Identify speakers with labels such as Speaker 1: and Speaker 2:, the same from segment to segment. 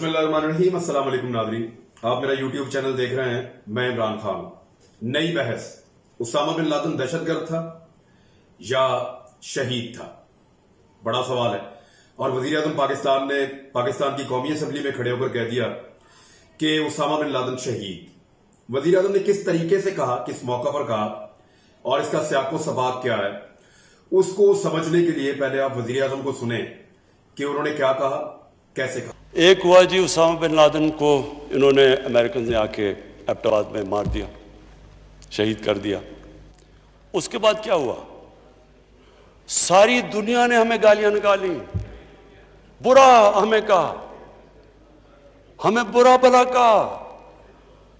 Speaker 1: बिस्मिल्लाहिर्रहमानिर्रहीम। अस्सलाम वालेकुम नाज़रीन, आप मेरा यूट्यूब चैनल देख रहे हैं। मैं इमरान खान। नई बहस, उसामा बिन लादेन दहशतगर्द था या शहीद था? बड़ा सवाल है। और वजीर आजम पाकिस्तान ने पाकिस्तान की कौमी असम्बली में खड़े होकर कह दिया कि उसामा बिन लादेन शहीद। वजीर आजम ने किस तरीके से कहा, किस मौका पर कहा और इसका सियाको सबाक क्या है, उसको समझने के लिए पहले आप वजीर आजम को सुने कि उन्होंने क्या कहा, कैसे कहा।
Speaker 2: एक हुआ जी, उसामा बिन लादेन को इन्होंने अमेरिकन ने आके एबटाबाद में मार दिया, शहीद कर दिया। उसके बाद क्या हुआ? सारी दुनिया ने हमें गालियां निकाली, बुरा हमें कहा, हमें बुरा भला कहा।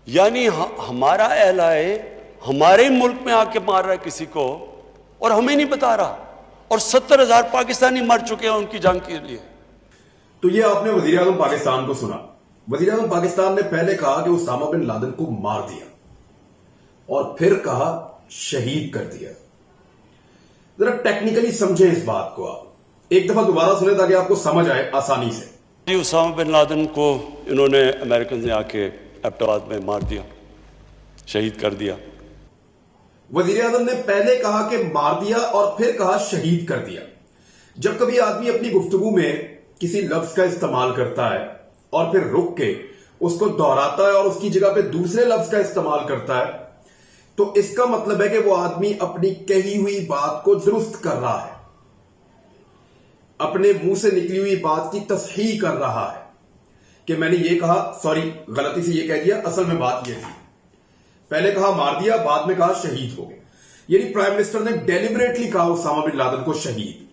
Speaker 2: यानी हमारा एलाए हमारे ही मुल्क में आके मार रहा है किसी को और हमें नहीं बता रहा। और 70,000 पाकिस्तानी मर चुके हैं उनकी जंग के लिए।
Speaker 1: तो ये आपने वजीर आजम पाकिस्तान को सुना। वजीर आजम पाकिस्तान ने पहले कहा कि उसामा बिन लादेन को मार दिया और फिर कहा शहीद कर दिया। जरा टेक्निकली समझे इस बात को, आप एक दफा दोबारा सुने ताकि आपको समझ आए आसानी से।
Speaker 2: उसामा बिन लादेन को इन्होंने अमेरिकन ने आके एबटाबाद में मार दिया, शहीद कर दिया।
Speaker 1: वजीर आजम ने पहले कहा कि मार दिया और फिर कहा शहीद कर दिया। जब कभी आदमी अपनी गुफ्तगू में किसी लफ्ज का इस्तेमाल करता है और फिर रुक के उसको दोहराता है और उसकी जगह पे दूसरे लफ्ज का इस्तेमाल करता है, तो इसका मतलब है कि वो आदमी अपनी कही हुई बात को दुरुस्त कर रहा है, अपने मुंह से निकली हुई बात की तस्हीह कर रहा है कि मैंने ये कहा, सॉरी गलती से ये कह दिया, असल में बात ये थी। पहले कहा मार दिया, बाद में कहा शहीद हो गए। यानी प्राइम मिनिस्टर ने डेलिबरेटली कहा उसामा बिन लादेन को शहीद।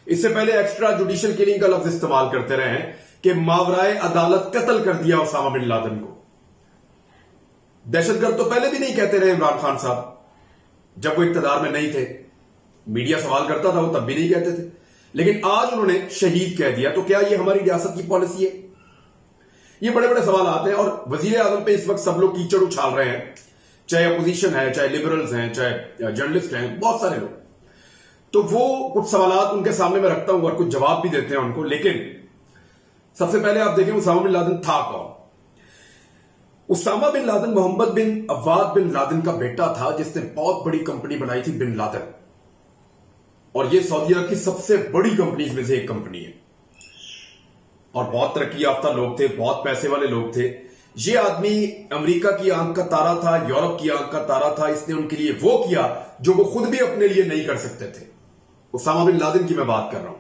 Speaker 1: इससे पहले एक्स्ट्रा जुडिशियल किलिंग का लफ्ज इस्तेमाल करते रहे हैं कि मावराए अदालत कत्ल कर दिया उसामा बिन लादेन को। दहशतगर्द तो पहले भी नहीं कहते रहे इमरान खान साहब, जब वो इक्तदार में नहीं थे, मीडिया सवाल करता था वो तब भी नहीं कहते थे, लेकिन आज उन्होंने शहीद कह दिया। तो क्या ये हमारी रियासत की पॉलिसी है? ये बड़े बड़े सवाल आते हैं और वजीर आजम पे इस वक्त सब लोग कीचड़ उछाल रहे हैं, चाहे अपोजिशन है, चाहे लिबरल्स हैं, चाहे जर्नलिस्ट हैं, बहुत सारे लोग। तो वो कुछ सवालात उनके सामने मैं रखता हूं और कुछ जवाब भी देते हैं उनको। लेकिन सबसे पहले आप देखें उसामा बिन लादेन था कौन। उसामा बिन लादेन मोहम्मद बिन अव्वाद बिन लादेन का बेटा था, जिसने बहुत बड़ी कंपनी बनाई थी बिन लादेन, और ये सऊदी अरब की सबसे बड़ी कंपनीज में से एक कंपनी है और बहुत तरक्की याफ्ता लोग थे, बहुत पैसे वाले लोग थे। ये आदमी अमेरिका की आंख का तारा था, यूरोप की आंख का तारा था। इसने उनके लिए वो किया जो वो खुद भी अपने लिए नहीं कर सकते थे। उसामा बिन लादेन की मैं बात कर रहा हूं,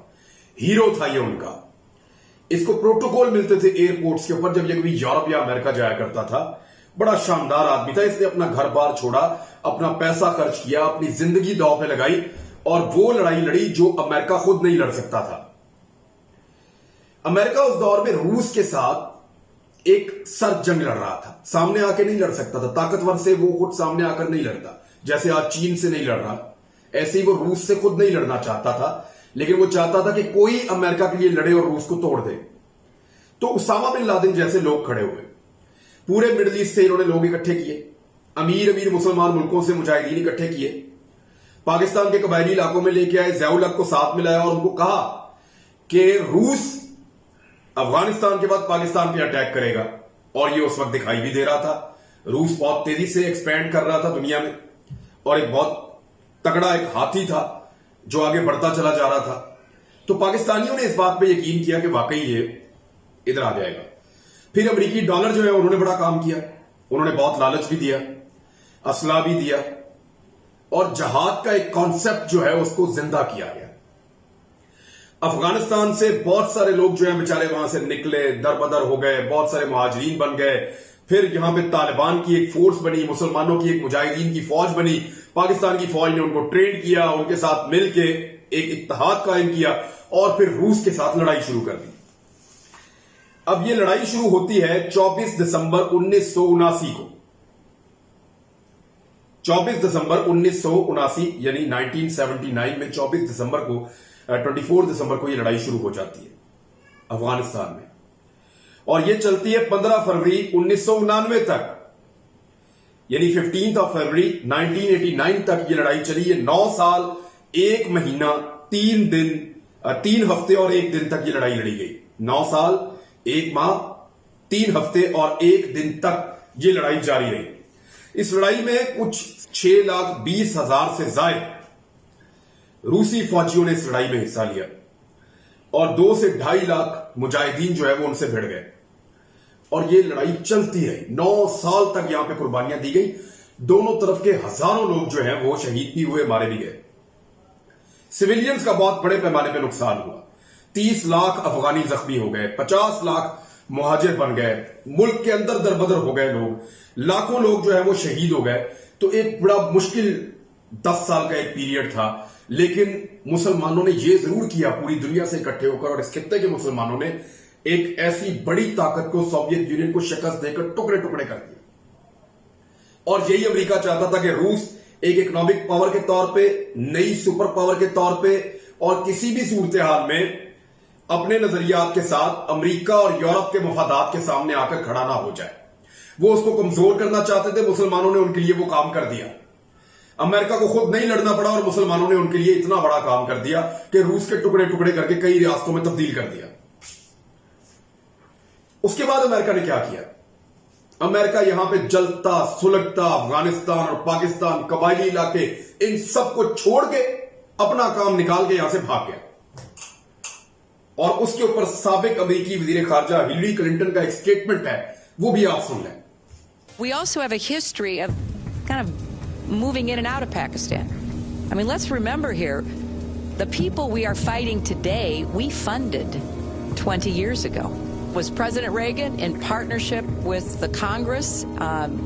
Speaker 1: हीरो था ये उनका। इसको प्रोटोकॉल मिलते थे एयरपोर्ट्स के ऊपर जब ये कभी यूरोप या अमेरिका जाया करता था। बड़ा शानदार आदमी था। इसने अपना घर बार छोड़ा, अपना पैसा खर्च किया, अपनी जिंदगी दांव पे लगाई और वो लड़ाई लड़ी जो अमेरिका खुद नहीं लड़ सकता था। अमेरिका उस दौर में रूस के साथ एक सर्द जंग लड़ रहा था, सामने आके नहीं लड़ सकता था। ताकतवर से वो खुद सामने आकर नहीं लड़ता, जैसे आज चीन से नहीं लड़ रहा, ऐसे ही वो रूस से खुद नहीं लड़ना चाहता था, लेकिन वो चाहता था कि कोई अमेरिका के लिए लड़े और रूस को तोड़ दे। तो उसामा बिन लादेन जैसे लोग खड़े हुए, पूरे मिडिल ईस्ट से इन्होंने लोग इकट्ठे किए, अमीर अमीर मुसलमान मुल्कों से मुजाहिदीन इकट्ठे किए, पाकिस्तान के कबायली इलाकों में लेके आए, ज़िया-उल हक को साथ मिलाया और उनको कहा कि रूस अफगानिस्तान के बाद पाकिस्तान पे अटैक करेगा। और ये उस वक्त दिखाई भी दे रहा था। रूस बहुत तेजी से एक्सपैंड कर रहा था दुनिया में और एक बहुत तगड़ा एक हाथी था जो आगे बढ़ता चला जा रहा था। तो पाकिस्तानियों ने इस बात पे यकीन किया कि वाकई ये इधर आ जाएगा। फिर अमेरिकी डॉलर जो है उन्होंने बड़ा काम किया, उन्होंने बहुत लालच भी दिया, असला भी दिया और जहाद का एक कॉन्सेप्ट जो है उसको जिंदा किया गया। अफगानिस्तान से बहुत सारे लोग जो है बेचारे वहां से निकले, दरबदर हो गए, बहुत सारे मुहाजिरीन बन गए। फिर यहां पे तालिबान की एक फोर्स बनी, मुसलमानों की एक मुजाहिदीन की फौज बनी। पाकिस्तान की फौज ने उनको ट्रेन किया, उनके साथ मिलके एक इत्तेहाद कायम किया और फिर रूस के साथ लड़ाई शुरू कर दी। अब ये लड़ाई शुरू होती है 24 दिसंबर 1979 को। 24 दिसंबर 1979 यानी 1979 में 24 दिसंबर को 24 दिसंबर को ये लड़ाई शुरू हो जाती है अफगानिस्तान में और ये चलती है 15 फरवरी 1999 तक, यानी 15 फरवरी 1989 तक ये लड़ाई चली है। 9 साल 1 महीना 3 दिन 3 हफ्ते और 1 दिन तक ये लड़ाई लड़ी गई। 9 साल 1 माह 3 हफ्ते और 1 दिन तक ये लड़ाई जारी रही। इस लड़ाई में कुछ 6,20,000 से ज्यादा रूसी फौजियों ने इस लड़ाई में हिस्सा लिया और 2 से 2.5 लाख मुजाहिदीन जो है वो उनसे भिड़ गए और ये लड़ाई चलती रही। 9 साल तक यहां पे कुर्बानियां दी गई। दोनों तरफ के हजारों लोग जो हैं वो शहीद भी हुए, मारे भी गए। सिविलियंस का बहुत बड़े पैमाने पर नुकसान हुआ। 30 लाख अफगानी जख्मी हो गए, 50 लाख मुहाजिर बन गए, मुल्क के अंदर दरबदर हो गए लोग, लाखों लोग जो है वो शहीद हो गए। तो एक बड़ा मुश्किल 10 साल का एक पीरियड था, लेकिन मुसलमानों ने ये जरूर किया पूरी दुनिया से इकट्ठे होकर, और इस खित्ते के मुसलमानों ने एक ऐसी बड़ी ताकत को, सोवियत यूनियन को शिकस्त देकर टुकड़े टुकड़े कर दिए। और यही अमेरिका चाहता था कि रूस एक इकोनॉमिक पावर के तौर पे, नई सुपर पावर के तौर पे और किसी भी सूरत हाल में अपने नजरियात के साथ अमेरिका और यूरोप के मफादात के सामने आकर खड़ा ना हो जाए। वो उसको कमजोर करना चाहते थे। मुसलमानों ने उनके लिए वो काम कर दिया। अमेरिका को खुद नहीं लड़ना पड़ा और मुसलमानों ने उनके लिए इतना बड़ा काम कर दिया कि रूस के टुकड़े टुकड़े करके कई रियासतों में तब्दील कर दिया। उसके बाद अमेरिका ने क्या किया? अमेरिका यहां पे जलता सुलगता अफगानिस्तान और पाकिस्तान, कबायली इलाके, इन सबको छोड़ के अपना काम निकाल के यहां से भाग गया। और उसके ऊपर साबिक अमेरिकी वजीर खारजा हिलरी क्लिंटन का एक स्टेटमेंट है, वो भी आप सुन लें।
Speaker 3: We also have a history of kind of moving in and out of Pakistan. I mean, let's remember here, the people we are fighting today, we funded 20 years ago. Was President Reagan in partnership with the Congress,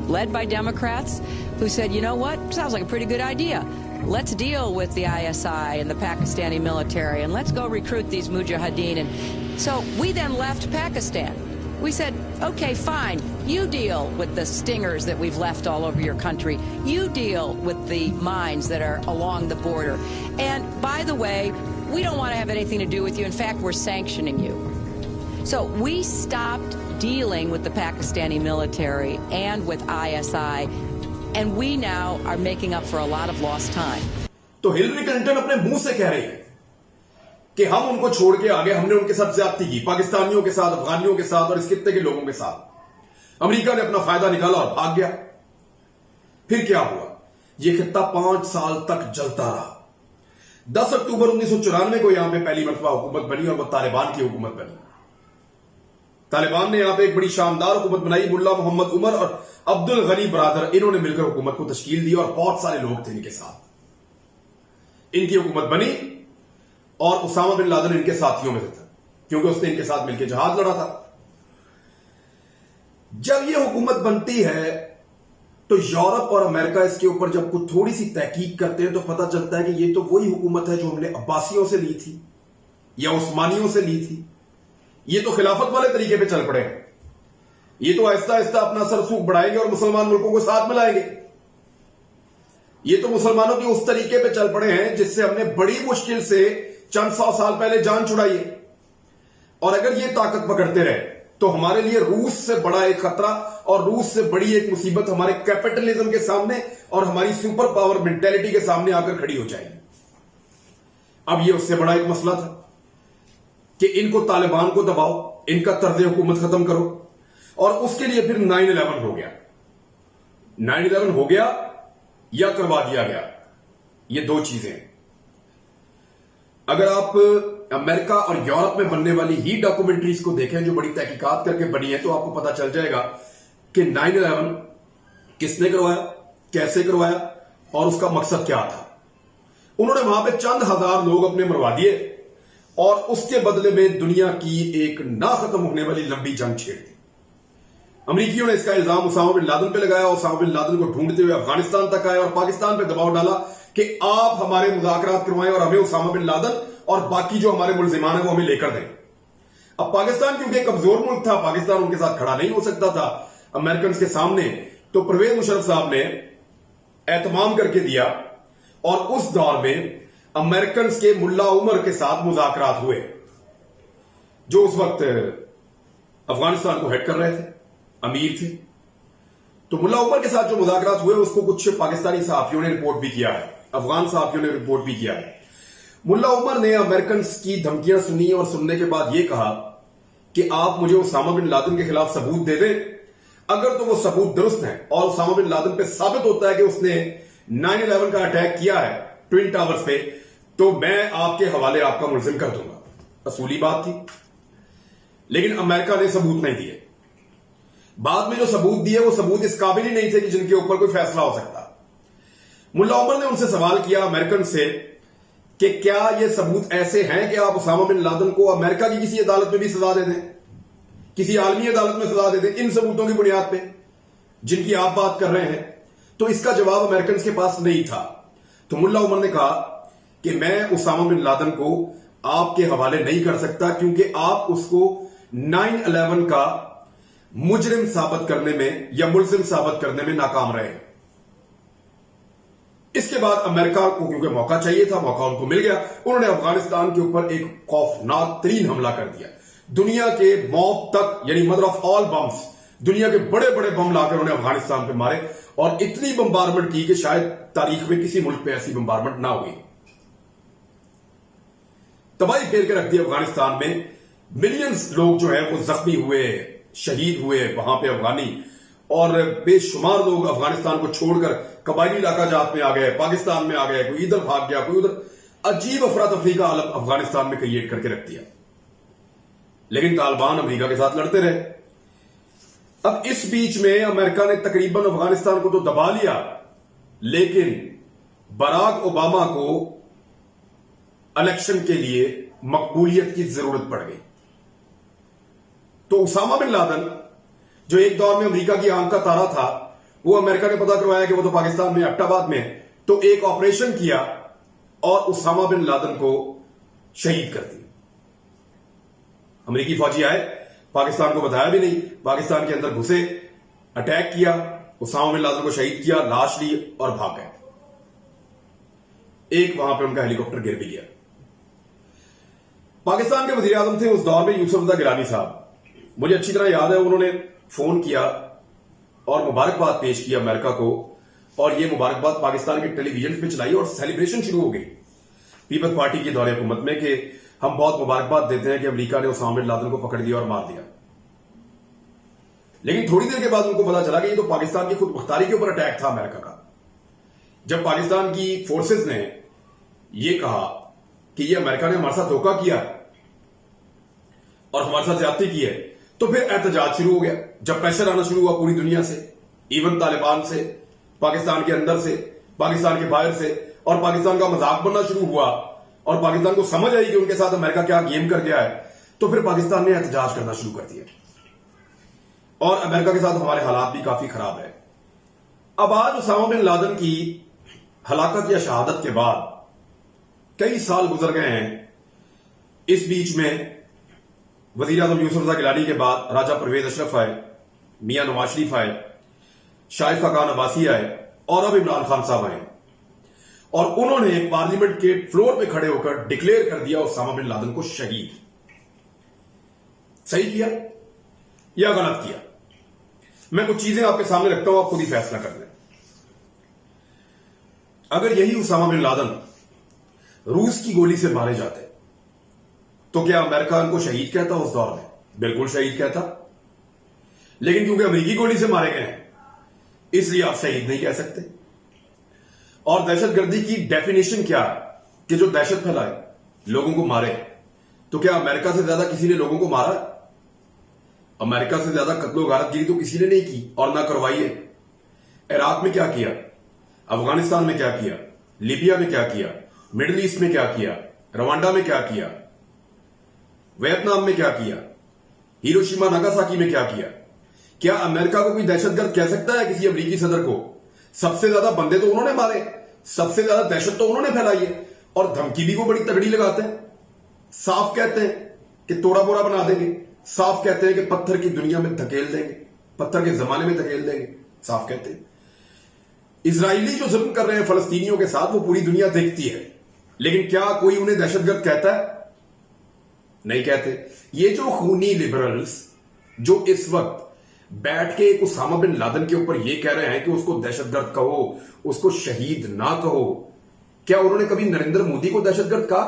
Speaker 3: led by Democrats, who said, you know what, sounds like a pretty good idea. Let's deal with the ISI and the Pakistani military, and let's go recruit these mujahideen. And so we then left Pakistan. We said, okay, fine, you deal with the stingers that we've left all over your country. You deal with the mines that are along the border. And by the way, we don't want to have anything to do with you. In fact, we're sanctioning you. So we stopped dealing with the Pakistani military and with ISI, and we now are making up for a lot of lost time.
Speaker 1: तो Hillary Clinton अपने मुंह से कह रही है कि हम उनको छोड़ के आगे, हमने उनके साथ ज्यादती की, पाकिस्तानियों के साथ, अफगानियों के साथ और इस खित्ते के लोगों के साथ। अमेरिका ने अपना फायदा निकाला और भाग गया। फिर क्या हुआ? यह खित्ता 5 साल तक जलता रहा। 10 अक्टूबर 1994 को यहां पे पहली मरतबा हुकूमत बनी और वह तालिबान की हुकूमत बनी। तालिबान ने यहां पे एक बड़ी शानदार हुकूमत बनाई। मुल्ला मोहम्मद उमर और अब्दुल गनी बरादर, इन्होंने मिलकर हुकूमत को तश्कील दी और बहुत सारे लोग थे इनके साथ। इनकी हुकूमत बनी और उसामा बिन लादेन इनके साथियों में था, क्योंकि उसने इनके साथ मिलकर जहाद लड़ा था। जब यह हुकूमत बनती है तो यूरोप और अमेरिका इसके ऊपर जब कुछ थोड़ी सी तहकीक करते हैं तो पता चलता है कि यह तो वही हुकूमत है जो हमने अब्बासियों से ली थी या उस्मानियों से ली थी। ये तो खिलाफत वाले तरीके पे चल पड़े हैं। ये तो आहिस्ता आहिस्ता अपना सरसूख बढ़ाएंगे और मुसलमान मुल्कों को साथ मिलाएंगे। ये तो मुसलमानों के उस तरीके पे चल पड़े हैं जिससे हमने बड़ी मुश्किल से चंद 100 साल पहले जान छुड़ाई है। और अगर ये ताकत पकड़ते रहे तो हमारे लिए रूस से बड़ा एक खतरा और रूस से बड़ी एक मुसीबत हमारे कैपिटलिज्म के सामने और हमारी सुपर पावर मेंटेलिटी के सामने आकर खड़ी हो जाएगी। अब ये उससे बड़ा एक मसला था कि इनको तालिबान को दबाओ, इनका तर्ज हुकूमत खत्म करो, और उसके लिए फिर 9/11 हो गया। 9/11 हो गया या करवा दिया गया, ये दो चीजें। अगर आप अमेरिका और यूरोप में बनने वाली ही डॉक्यूमेंट्रीज को देखें जो बड़ी तहकीकात करके बनी है, तो आपको पता चल जाएगा कि 9/11 किसने करवाया, कैसे करवाया और उसका मकसद क्या था। उन्होंने वहां पे चंद हजार लोग अपने मरवा दिए और उसके बदले में दुनिया की एक ना खत्म होने वाली लंबी जंग छेड़ दी। अमरीकियों ने इसका इल्जाम उसामा बिन लादेन पे लगाया। उसामा बिन लादेन को ढूंढते हुए अफगानिस्तान तक आए और पाकिस्तान पे दबाव डाला कि आप हमारे मुज़ाकरात करवाएं और हमें उसामा बिन लादेन और बाकी जो हमारे मुल्जिमान है वो हमें लेकर दें। अब पाकिस्तान क्योंकि कमजोर मुल्क था, पाकिस्तान उनके साथ खड़ा नहीं हो सकता था अमेरिकन के सामने, तो परवेज मुशर्रफ साहब ने एहतमाम करके दिया और उस दौर में अमेरिकन के मुल्ला उमर के साथ मुज़ाकरात हुए, जो उस वक्त अफगानिस्तान को हेड कर रहे थे, अमीर थे। तो मुल्ला उमर के साथ जो मुज़ाकरात हुए उसको कुछ पाकिस्तानी सहाफियों ने रिपोर्ट भी किया है, अफगान सहाफियों ने रिपोर्ट भी किया है। मुल्ला उमर ने अमेरिकन की धमकियां सुनी और सुनने के बाद यह कहा कि आप मुझे उसामा बिन लादेन के खिलाफ सबूत दे दें। अगर तो वो सबूत दुरुस्त हैं और उसामा बिन लादेन पे साबित होता है कि उसने 9/11 का अटैक किया है ट्विन टावर्स पे, तो मैं आपके हवाले आपका मुलजिम कर दूंगा। असूली बात थी, लेकिन अमेरिका ने सबूत नहीं दिए। बाद में जो सबूत दिए वो सबूत इस काबिल ही नहीं थे कि जिनके ऊपर कोई फैसला हो सकता। मुल्ला उमर ने उनसे सवाल किया अमेरिकन से कि क्या ये सबूत ऐसे हैं कि आप उसामा बिन लादेन को अमेरिका की किसी अदालत में भी सजा दे दें, किसी आलमी अदालत में सजा दे दें इन सबूतों की बुनियाद पे जिनकी आप बात कर रहे हैं? तो इसका जवाब अमेरिकन के पास नहीं था। तो मुल्ला उमर ने कहा कि मैं उसामा बिन लादेन को आपके हवाले नहीं कर सकता, क्योंकि आप उसको 9/11 का मुजरिम साबित करने में या मुलजिम साबित करने में नाकाम रहे। इसके बाद अमेरिका को क्योंकि मौका चाहिए था, मौका उनको मिल गया। उन्होंने अफगानिस्तान के ऊपर एक खौफनाक तरीन हमला कर दिया। दुनिया के मौत तक, यानी मदर ऑफ ऑल बम्स, दुनिया के बड़े बड़े बम लाकर उन्होंने अफगानिस्तान पे मारे और इतनी बम्बारमेंट की कि शायद तारीख में किसी मुल्क पे ऐसी बम्बारमेंट ना हुई। तबाही फेर के रख दी अफगानिस्तान में। मिलियंस लोग जो है वो जख्मी हुए, शहीद हुए वहां पे अफगानी, और बेशुमार लोग अफगानिस्तान को छोड़कर कबायली इलाका जात में आ गए, पाकिस्तान में आ गए, कोई इधर भाग गया, कोई उधर। अजीब अफरा तफरी का आलम अफगानिस्तान में क्रिएट करके रख दिया। लेकिन तालिबान अमेरिका के साथ लड़ते रहे। अब इस बीच में अमेरिका ने तकरीबन अफगानिस्तान को तो दबा लिया, लेकिन बराक ओबामा को इलेक्शन के लिए मकबूलियत की जरूरत पड़ गई। तो उसामा बिन लादेन जो एक दौर में अमेरिका की आंख का तारा था, वो अमेरिका ने पता करवाया कि वो तो पाकिस्तान में एबटाबाद में है, तो एक ऑपरेशन किया और उसामा बिन लादेन को शहीद कर दिया। अमेरिकी फौजी आए, पाकिस्तान को बताया भी नहीं, पाकिस्तान के अंदर घुसे, अटैक किया, उसामा बिन लादेन को शहीद किया, लाश ली और भाग गए। एक वहां पे उनका हेलीकॉप्टर गिर भी गया। पाकिस्तान के वजीर आजम थे उस दौर में यूसुफ रजा गिलानी साहब। मुझे अच्छी तरह याद है, उन्होंने फोन किया और मुबारकबाद पेश की अमेरिका को, और यह मुबारकबाद पाकिस्तान के टेलीविजन पे चलाई और सेलिब्रेशन शुरू हो गई पीपल्स पार्टी के दौरे हुकूमत में कि हम बहुत मुबारकबाद देते हैं कि अमेरिका ने उसामा बिन लादेन को पकड़ दिया और मार दिया। लेकिन थोड़ी देर के बाद उनको पता चला कि ये तो पाकिस्तान की खुद मुख्तारी के ऊपर अटैक था अमेरिका का। जब पाकिस्तान की फोर्सेस ने यह कहा कि ये अमेरिका ने हमारे साथ धोखा किया और हमारे साथ ज्यादती की है, तो फिर एहतजाज शुरू हो गया। जब प्रेशर आना शुरू हुआ पूरी दुनिया से, इवन तालिबान से, पाकिस्तान के अंदर से, पाकिस्तान के बाहर से, और पाकिस्तान का मजाक बनना शुरू हुआ और पाकिस्तान को समझ आई कि उनके साथ अमेरिका क्या गेम कर गया है, तो फिर पाकिस्तान ने एहतजाज करना शुरू कर दिया और अमेरिका के साथ हमारे हालात भी काफी खराब है। अब आज उसामा बिन लादेन की हलाकत या शहादत के बाद कई साल गुजर गए हैं। इस बीच में वजीर आजम यूसुफ रजा गिलानी के बाद राजा परवेज अशरफ आए, मियां नवाज शरीफ आए, शाहिद खाकान अब्बासी आए और अब इमरान खान साहब आए, और उन्होंने पार्लियामेंट के फ्लोर पे खड़े होकर डिक्लेयर कर दिया उसामा बिन लादेन को शहीद। सही किया या गलत किया? मैं कुछ चीजें आपके सामने रखता हूं, आप खुद ही फैसला कर लें। अगर यही उसामा बिन लादेन रूस की गोली से मारे जाते तो क्या अमेरिका उनको शहीद कहता उस दौर में? बिल्कुल शहीद कहता। लेकिन क्योंकि अमेरिकी गोली से मारे गए हैं, इसलिए आप शहीद नहीं कह सकते। और दहशतगर्दी की डेफिनेशन क्या है कि जो दहशत फैलाए, लोगों को मारे। तो क्या अमेरिका से ज्यादा किसी ने लोगों को मारा? अमेरिका से ज्यादा कत्लो गारतगिरी तो किसी ने नहीं की और ना करवाई है। इराक में क्या किया, अफगानिस्तान में क्या किया, लीबिया में क्या किया, मिडिल ईस्ट में क्या किया, रवांडा में क्या किया, वियतनाम में क्या किया, हिरोशिमा नागासाकी में क्या किया? क्या अमेरिका को कोई दहशतगर्द कह सकता है किसी अमेरिकी सदर को? सबसे ज्यादा बंदे तो उन्होंने मारे, सबसे ज्यादा दहशत तो उन्होंने फैलाई है, और धमकी भी वो बड़ी तगड़ी लगाते हैं। साफ कहते हैं कि तोड़ा बोरा बना देंगे, साफ कहते हैं कि पत्थर की दुनिया में धकेल देंगे, पत्थर के जमाने में धकेल देंगे, साफ कहते हैं। इजरायली जो जुल्म कर रहे हैं फलस्तीनियों के साथ, वो पूरी दुनिया देखती है, लेकिन क्या कोई उन्हें दहशतगर्द कहता है? नहीं कहते। ये जो खूनी लिबरल्स जो इस वक्त बैठ के एक उसामा बिन लादेन के ऊपर ये कह रहे हैं कि उसको दहशतगर्द कहो, उसको शहीद ना कहो, क्या उन्होंने कभी नरेंद्र मोदी को दहशतगर्द कहा?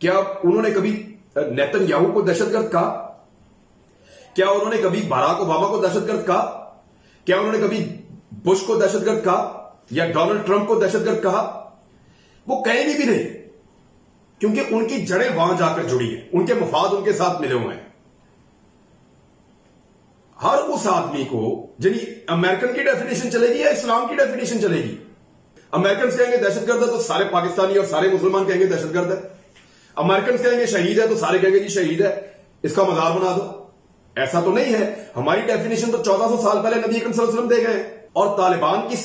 Speaker 1: क्या उन्होंने कभी नेतन्याहू को दहशतगर्द कहा? क्या उन्होंने कभी बराक ओबामा को दहशतगर्द कहा? क्या उन्होंने कभी बुश को दहशतगर्द कहा या डोनाल्ड ट्रंप को दहशतगर्द कहा? वो कहेंगे भी नहीं, क्योंकि उनकी जड़ें वहां जाकर जुड़ी हैं, उनके मफाद उनके साथ मिले हुए हैं। हर उस आदमी को यानी अमेरिकन की डेफिनेशन चलेगी या इस्लाम की डेफिनेशन चलेगी? अमेरिकन कहेंगे दहशतगर्द है तो सारे पाकिस्तानी और सारे मुसलमान कहेंगे दहशतगर्द है। अमेरिकन कहेंगे शहीद है तो सारे कहेंगे जी शहीद है, इसका मजार बना दो। ऐसा तो नहीं है। हमारी डेफिनेशन तो 1400 साल पहले नबी अकरम सल्लल्लाहु अलैहि वसल्लम दे गए। और तालिबान की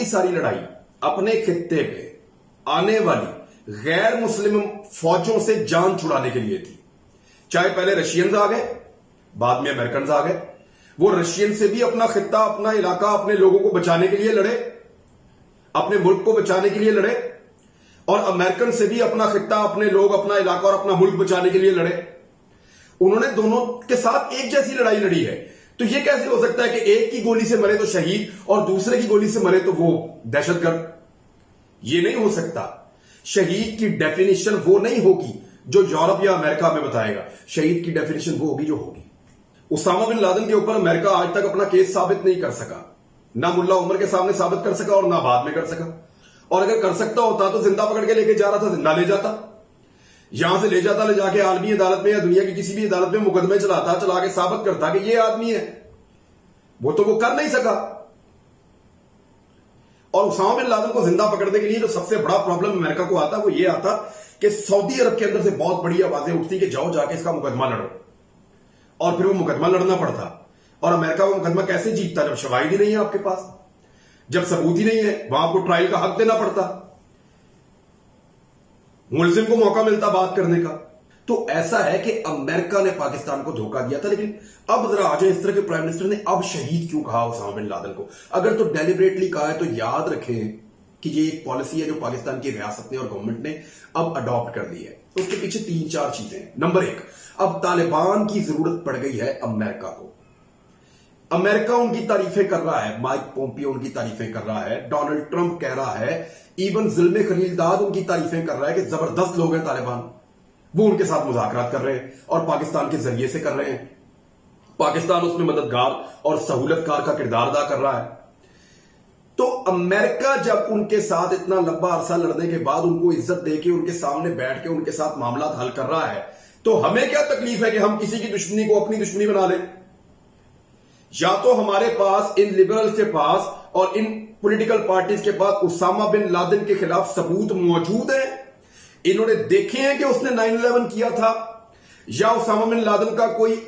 Speaker 1: सारी लड़ाई अपने खित्ते पे आने वाली गैर मुस्लिम फौजों से जान छुड़ाने के लिए थी। चाहे पहले रशियंस आ गए, बाद में अमेरिकन आ गए। वो रशियन से भी अपना खित्ता, अपना इलाका, अपने लोगों को बचाने के लिए लड़े, अपने मुल्क को बचाने के लिए लड़े, और अमेरिकन से भी अपना खित्ता, अपने लोग, अपना इलाका और अपना मुल्क बचाने के लिए लड़े। उन्होंने दोनों के साथ एक जैसी लड़ाई लड़ी है। तो यह कैसे हो सकता है कि एक की गोली से मरे तो शहीद और दूसरे की गोली से मरे तो वो दहशतगर्द? ये नहीं हो सकता। शहीद की डेफिनेशन वो नहीं होगी जो यूरोप या अमेरिका में बताएगा। शहीद की डेफिनेशन वो होगी जो होगी। उसामा बिन लादेन के ऊपर अमेरिका आज तक अपना केस साबित नहीं कर सका, ना मुल्ला उमर के सामने साबित कर सका और ना बाद में कर सका। और अगर कर सकता होता तो जिंदा पकड़ के लेके जा रहा था, जिंदा ले जाता, यहां से ले जाता, ले जाके आलमी अदालत में या दुनिया की किसी भी अदालत में मुकदमे चलाता, चला के साबित करता कि ये आदमी है। वो तो वो कर नहीं सका। और उसामा बिन लादेन को जिंदा पकड़ने के लिए जो सबसे बड़ा प्रॉब्लम अमेरिका को आता वो ये आता कि सऊदी अरब के अंदर से बहुत बड़ी आवाजें उठती कि जाओ जाके इसका मुकदमा लड़ो, और फिर वो मुकदमा लड़ना पड़ता। और अमेरिका वो मुकदमा कैसे जीतता? जब शवाहिद ही नहीं है आपके पास, जब सबूत ही नहीं है, वहां आपको ट्रायल का हक देना पड़ता, मुलजिम को मौका मिलता बात करने का। तो ऐसा है कि अमेरिका ने पाकिस्तान को धोखा दिया था। लेकिन अब जरा आ जाए, इस तरह के प्राइम मिनिस्टर ने अब शहीद क्यों कहा उसामा बिन लादेन को? अगर तो डेलिबरेटली कहा है तो याद रखें कि ये एक पॉलिसी है जो पाकिस्तान की रियासत ने और गवर्नमेंट ने अब अडॉप्ट कर दी है। तो उसके पीछे 3-4 चीजें हैं। नंबर 1, अब तालिबान की जरूरत पड़ गई है अमेरिका को। अमेरिका उनकी तारीफें कर रहा है, माइक पोम्पियो उनकी तारीफें कर रहा है, डोनाल्ड ट्रंप कह रहा है, इवन ज़िल्मे खलीलजाद उनकी तारीफें कर रहा है कि जबरदस्त लोग हैं तालिबान। वो उनके साथ मुज़ाकरात कर रहे हैं और पाकिस्तान के जरिए से कर रहे हैं। पाकिस्तान उसमें मददगार और सहूलतकार का किरदार अदा कर रहा है। तो अमेरिका जब उनके साथ इतना लंबा अरसा लड़ने के बाद उनको इज्जत देके उनके सामने बैठ के उनके साथ मामला हल कर रहा है, तो हमें क्या तकलीफ है कि हम किसी की दुश्मनी को अपनी दुश्मनी बना लें? या तो हमारे पास, इन लिबरल्स के पास और इन पॉलिटिकल पार्टीज के पास उसामा बिन लादेन के खिलाफ सबूत मौजूद है, इन्होंने देखे हैं कि उसने 9/11 किया था, या उसामा बिन लादेन का कोई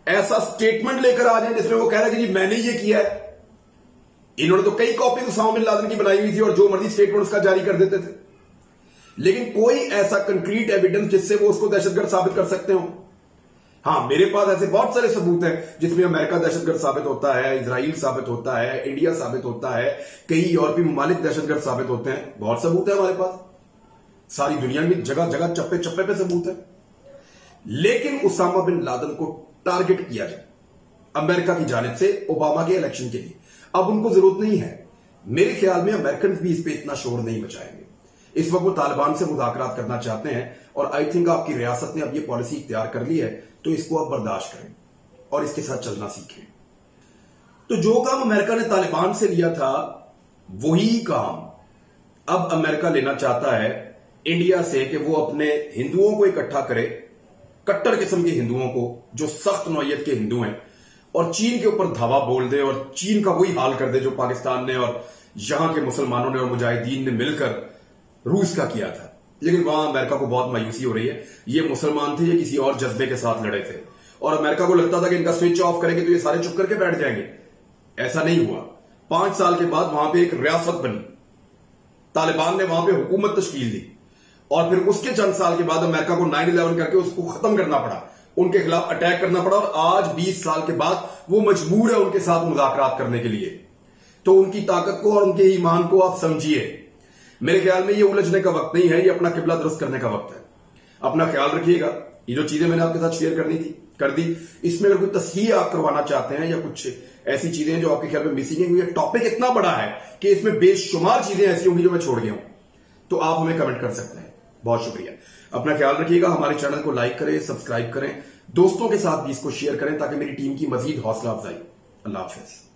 Speaker 1: ऐसा स्टेटमेंट लेकर आ जाए जिसमें वो कह रहा है कि जी मैंने ये किया है। इन्होंने तो कई कॉपी उसामा बिन लादेन की बनाई हुई थी और जो मर्जी स्टेटमेंट उसका जारी कर देते थे, लेकिन कोई ऐसा कंक्रीट एविडेंस जिससे वो उसको दहशतगर्द साबित कर सकते हो। हां, मेरे पास ऐसे बहुत सारे सबूत हैं जिसमें अमेरिका दहशतगर्द साबित होता है, इजराइल साबित होता है, इंडिया साबित होता है, कई यूरोपीय ममालिक दहशतगर्द साबित होते हैं। बहुत सबूत है हमारे पास, सारी दुनिया में जगह जगह चप्पे चप्पे पे सबूत है। लेकिन उसामा बिन लादेन को टारगेट किया जाए अमेरिका की जानिब से ओबामा के इलेक्शन के लिए, अब उनको जरूरत नहीं है। मेरे ख्याल में अमेरिकन भी इस पे इतना शोर नहीं मचाएंगे। इस वक्त वो तालिबान से मुज़ाकरात करना चाहते हैं और आई थिंक आपकी रियासत ने अब ये पॉलिसी इख्तियार कर ली है, तो इसको आप बर्दाश्त करें और इसके साथ चलना सीखें। तो जो काम अमेरिका ने तालिबान से लिया था वही काम अब अमेरिका लेना चाहता है इंडिया से, कि वो अपने हिंदुओं को इकट्ठा करे, कट्टर किस्म के हिंदुओं को जो सख्त नौयत के हिंदू हैं, और चीन के ऊपर धावा बोल दे और चीन का वही हाल कर दे जो पाकिस्तान ने और यहां के मुसलमानों ने और मुजाहिदीन ने मिलकर रूस का किया था। लेकिन वहां अमेरिका को बहुत मायूसी हो रही है। ये मुसलमान थे, ये किसी और जज्बे के साथ लड़े थे और अमेरिका को लगता था कि इनका स्विच ऑफ करेंगे तो ये सारे चुप करके बैठ जाएंगे। ऐसा नहीं हुआ। 5 साल के बाद वहां पे एक रियासत बनी, तालिबान ने वहां पे हुकूमत तश्कील दी और फिर उसके चंद साल के बाद अमेरिका को 9/11 करके उसको खत्म करना पड़ा, उनके खिलाफ अटैक करना पड़ा और आज 20 साल के बाद वो मजबूर है उनके साथ मुज़ाकरात करने के लिए। तो उनकी ताकत को और उनके ईमान को आप समझिए। मेरे ख्याल में ये उलझने का वक्त नहीं है, ये अपना किबला दुरुस्त करने का वक्त है। अपना ख्याल रखिएगा। ये जो चीजें मैंने आपके साथ शेयर करनी थी कर दी। इसमें अगर कोई तस्हीह आप करवाना चाहते हैं या कुछ ऐसी चीजें जो आपके ख्याल में मिसिंग है, क्योंकि टॉपिक इतना बड़ा है कि इसमें बेशुमार चीजें ऐसी होंगी जो मैं छोड़ गया हूं, तो आप हमें कमेंट कर सकते हैं। बहुत शुक्रिया। अपना ख्याल रखिएगा। हमारे चैनल को लाइक करें, सब्सक्राइब करें दोस्तों के साथ भी इसको शेयर करें ताकि मेरी टीम की मजीद हौसला अफजाई। अल्लाह हाफिज।